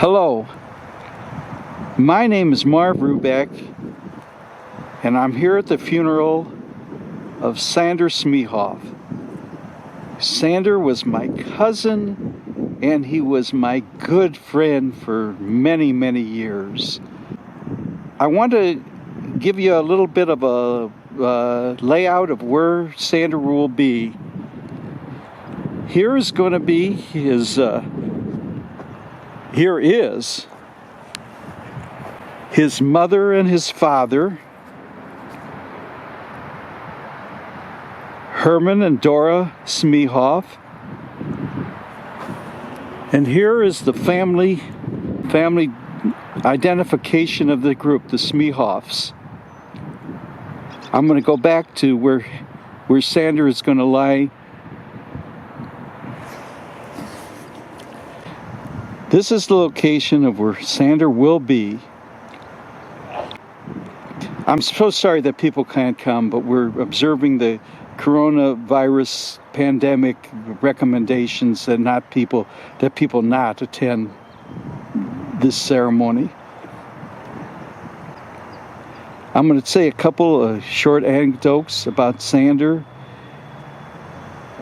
Hello, my name is Marv Rubeck, and I'm here at the funeral of Sandor Smehoff. Sandor was my cousin, and he was my good friend for many, many years. I want to give you a little bit of a layout of where Sandor will be. Here is going to be his... Here is his mother and his father, Herman and Dora Smehoff. And here is the family identification of the group, the Smehoffs. I'm going to go back to where Sandor is going to lie. This is the location of where Sandor will be. I'm so sorry that people can't come, but we're observing the coronavirus pandemic recommendations that people not attend this ceremony. I'm going to say a couple of short anecdotes about Sandor.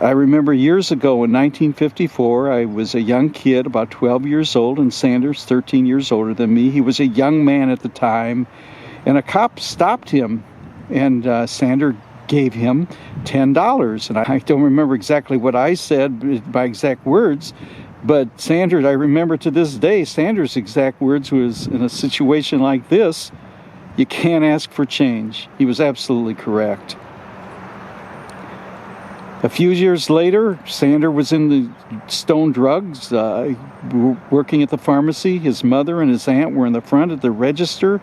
I remember years ago in 1954, I was a young kid, about 12 years old, and Sandor's 13 years older than me. He was a young man at the time, and a cop stopped him, and Sandor gave him $10. And I don't remember exactly what I said by exact words, but Sandor, I remember to this day, Sandor's exact words was, in a situation like this, you can't ask for change. He was absolutely correct. A few years later, Sandor was in the Stone Drugs, working at the pharmacy. His mother and his aunt were in the front at the register.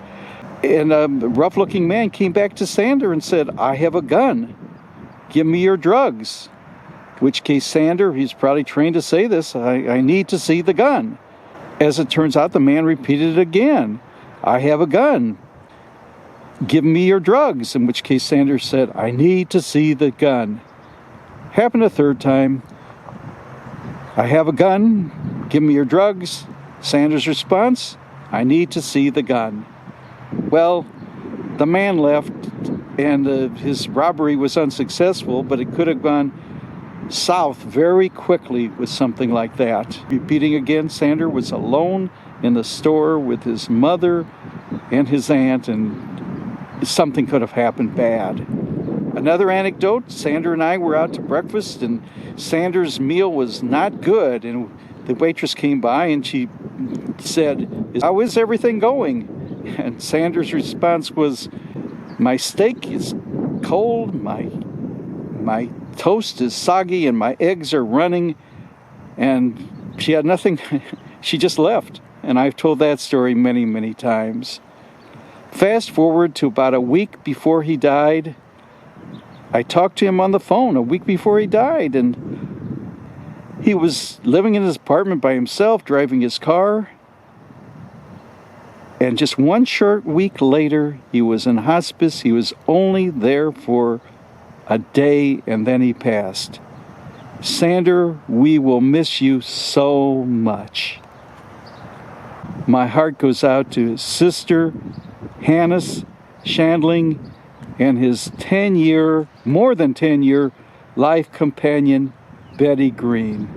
And a rough-looking man came back to Sandor and said, "I have a gun. Give me your drugs." Which case Sandor, he's probably trained to say this, I need to see the gun. As it turns out, the man repeated it again. "I have a gun. Give me your drugs." In which case Sandor said, "I need to see the gun." Happened a third time. "I have a gun. Give me your drugs." Sandor's response, "I need to see the gun." Well, the man left, and his robbery was unsuccessful, but it could have gone south very quickly with something like that. Repeating again, Sandor was alone in the store with his mother and his aunt, and something could have happened bad. Another anecdote, Sandor and I were out to breakfast, and Sandor's meal was not good, and the waitress came by and she said, "How is everything going?" And Sandor's response was, "My steak is cold, my toast is soggy, and my eggs are running." And she had nothing, she just left. And I've told that story many, many times. Fast forward to about a week before he died. I talked to him on the phone a week before he died, and he was living in his apartment by himself, driving his car. And just one short week later, he was in hospice. He was only there for a day, and then he passed. Sandor, we will miss you so much. My heart goes out to his sister, Hannes Shandling, and his more than 10-year life companion, Betty Green.